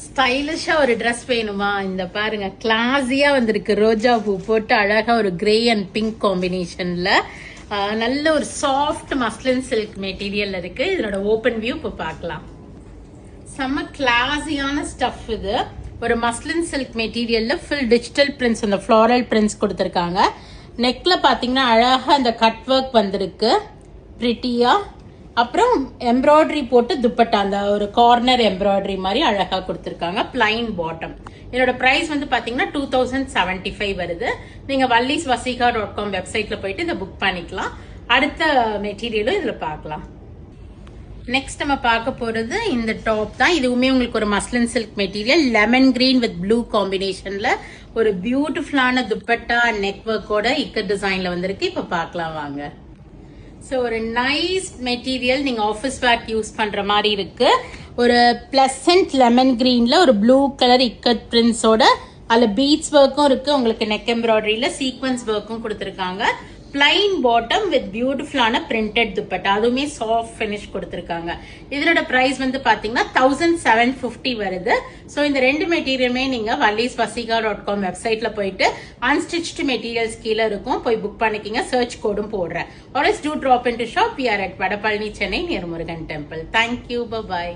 ஸ்டைலிஷா ஒரு ட்ரெஸ் வேணுமா? இந்த பாருங்க, கிளாஸியா வந்திருக்கு. ரோஜா பூ போட்டு அழகா ஒரு கிரே அண்ட் பிங்க் காம்பினேஷன்ல நல்ல ஒரு சாஃப்ட் மஸ்லின் சில்க் மெட்டீரியல் இருக்கு. இதனோட ஓபன் வியூ இப்போ பார்க்கலாம். செம்ம கிளாஸியான ஸ்டஃப் இது. ஒரு மஸ்லின் சில்க் மெட்டீரியல்ல ஃபுல் டிஜிட்டல் பிரிண்ட்ஸ், அந்த ஃப்ளாரல் பிரிண்ட்ஸ் கொடுத்துருக்காங்க. நெக்ல பாத்தீங்கன்னா அழகா அந்த கட் ஒர்க் வந்திருக்கு பிரிட்டியா. அப்புறம் எம்ப்ராய்டரி போட்டு துப்பட்டா, அந்த ஒரு கார்னர் எம்ப்ராய்டரி மாதிரி அழகா கொடுத்துருக்காங்க. Plain bottom. என்னோட பிரைஸ் வந்து பாத்தீங்கன்னா 2075 வருது. நீங்க vallisvasika.com வெப்சைட்ல போயிட்டு இதை புக் பண்ணிக்கலாம். அடுத்த மெட்டீரியலும் இதுல பார்க்கலாம். நெக்ஸ்ட் நம்ம பார்க்க போறது இந்த டாப் தான். இதுவுமே உங்களுக்கு ஒரு muslin silk material, lemon green with blue காம்பினேஷன்ல ஒரு பியூட்டிஃபுல்லான துப்பட்டா நெக் ஒர்க்கோட இக்கட் டிசைன்ல வந்திருக்கு. இப்ப பார்க்கலாம் வாங்க. ஸோ ஒரு நைஸ் மெட்டீரியல், நீங்க ஆஃபீஸ் வேர்க்கு யூஸ் பண்ற மாதிரி இருக்கு. ஒரு பிளசன்ட் லெமன் கிரீன்ல ஒரு ப்ளூ கலர் இக்கட் பிரிண்ட்ஸோட அதுல பீட்ஸ் ஒர்க்கும் இருக்கு. உங்களுக்கு நெக் எம்ப்ராய்டரியில சீக்வன்ஸ் ஒர்க்கும் கொடுத்துருக்காங்க. பிளைன் பாட்டம் வித் பியூட்டிஃபுல்லான பிரிண்டட் துப்பட்டா, அதுவுமே சாஃப்ட் ஃபினிஷ் கொடுத்துருக்காங்க. இதனோட பிரைஸ் வந்து பாத்தீங்கன்னா 1750 வருது. ஸோ இந்த ரெண்டு மெட்டீரியலுமே நீங்க vallisvasika.com வெப்சைட்ல போயிட்டு அன்ஸ்டிச்டு மெட்டீரியல்ஸ் கீழே இருக்கும், போய் புக் பண்ணிக்கிங்க. சர்ச் கோடும் போடுறேன். Or else do drop into shop. We are at Vadapalani, Chennai, near Murugan Temple. Thank you. Bye bye.